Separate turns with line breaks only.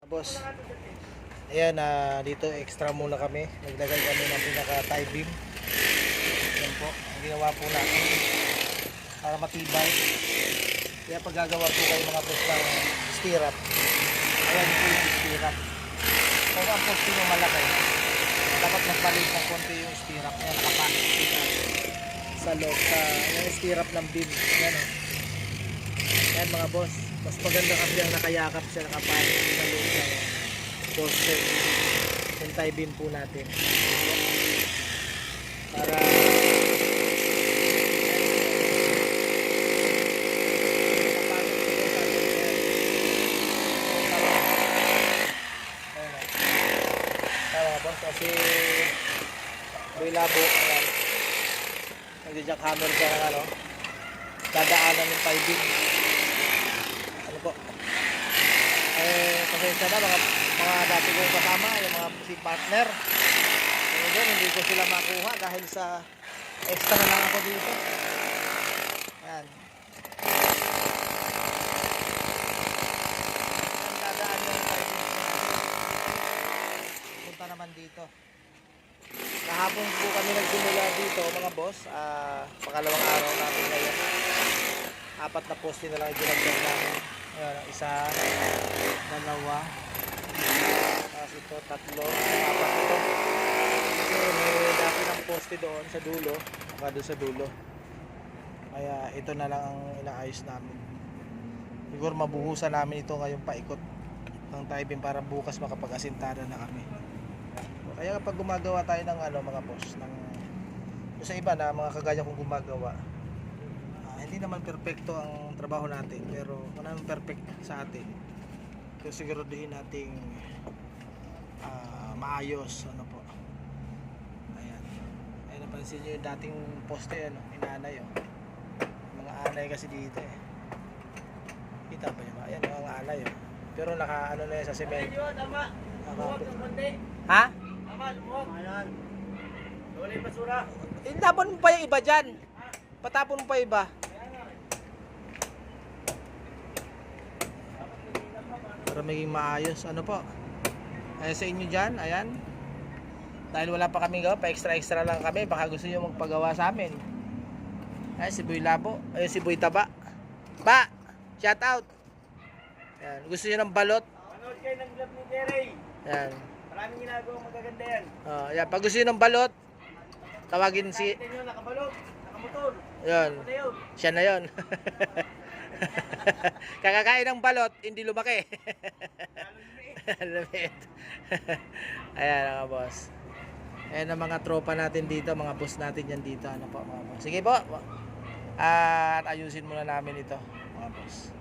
Boss, ayan, dito extra muna kami. Naglagay kami ng pinaka tie beam. Yan po, ang ginawa po natin para matibay. Kaya pag gagawa po kayo mga boss ng stirrup, ayan po yung stirrup. Kung ang poste nyo malaki, dapat magpalit ng konti yung stirrup. Ayan, kapasok sa loob yung stirrup ng beam. Ayan o. Ayan mga boss, mas maganda kasi ang nakayakap siya, nakapasok sa loob ng poste. Yung tie beam po natin para kasi may labo, ayan, nag-jackhammer siya ng ano, dadaanan ng tie beam. Ano po, pasensya na mga dati kong kasama, yung mga si partner, hindi ko sila makuha dahil sa extra na lang ako dito. Ayan, dadaan yung tie beam punta naman dito. Kahapon po kami nagsimula dito mga boss, pangalawang araw natin ngayon. 4 na poste na lang ginagdag namin. Ayan, isa, dalawa, tapos ito, 3, 4 ito. Kasi may dati ng poste doon sa dulo, baka doon sa dulo. Kaya ito na lang ang inaayos namin. Siguro mabuhusan namin ito ngayong paikot ng tie beam para bukas makapag-asintada na kami. Kaya kapag gumagawa tayo ng mga boss, ng sa iba na mga kagaya kong gumagawa, hindi naman perfecto ang trabaho natin, pero kung naman perfect sa atin, so siguraduhin nating maayos, ano po. Ayan, ayan, napansin nyo yung dating poste, inanay, mga anay kasi dito kita ba nyo ba? Ayan, mga anay, pero naka na yan sa semento. Ha? Ayan. Wala yung basura. Tapon mo pa yung iba dyan. Patapon mo pa yung iba. Para maging maayos. Ano po? Ayan sa inyo dyan. Ayan. Dahil wala pa kami gawa. Pa extra lang kami. Baka gusto nyo magpagawa sa amin. Ayan si Boy Labo. Ayan si Boy Taba. Ba! Shout out. Ayan. Gusto nyo ng balot?
Manood kayo ng vlog ni Jerry.
Ayan.
Maraming ginagawang magaganda yan.
Yan. Pag gusto nyo ng balot, tawagin si...
Nakita nyo, nakabalot, nakamotor.
Yun.
Ano yun?
Siya na yun. Kakakain ng balot, hindi lumaki. Lumit. Ayan mga boss. Ayan ang mga tropa natin dito, mga boss natin yan dito. Ano po mga boss. Sige po. At ayusin muna namin ito mga boss.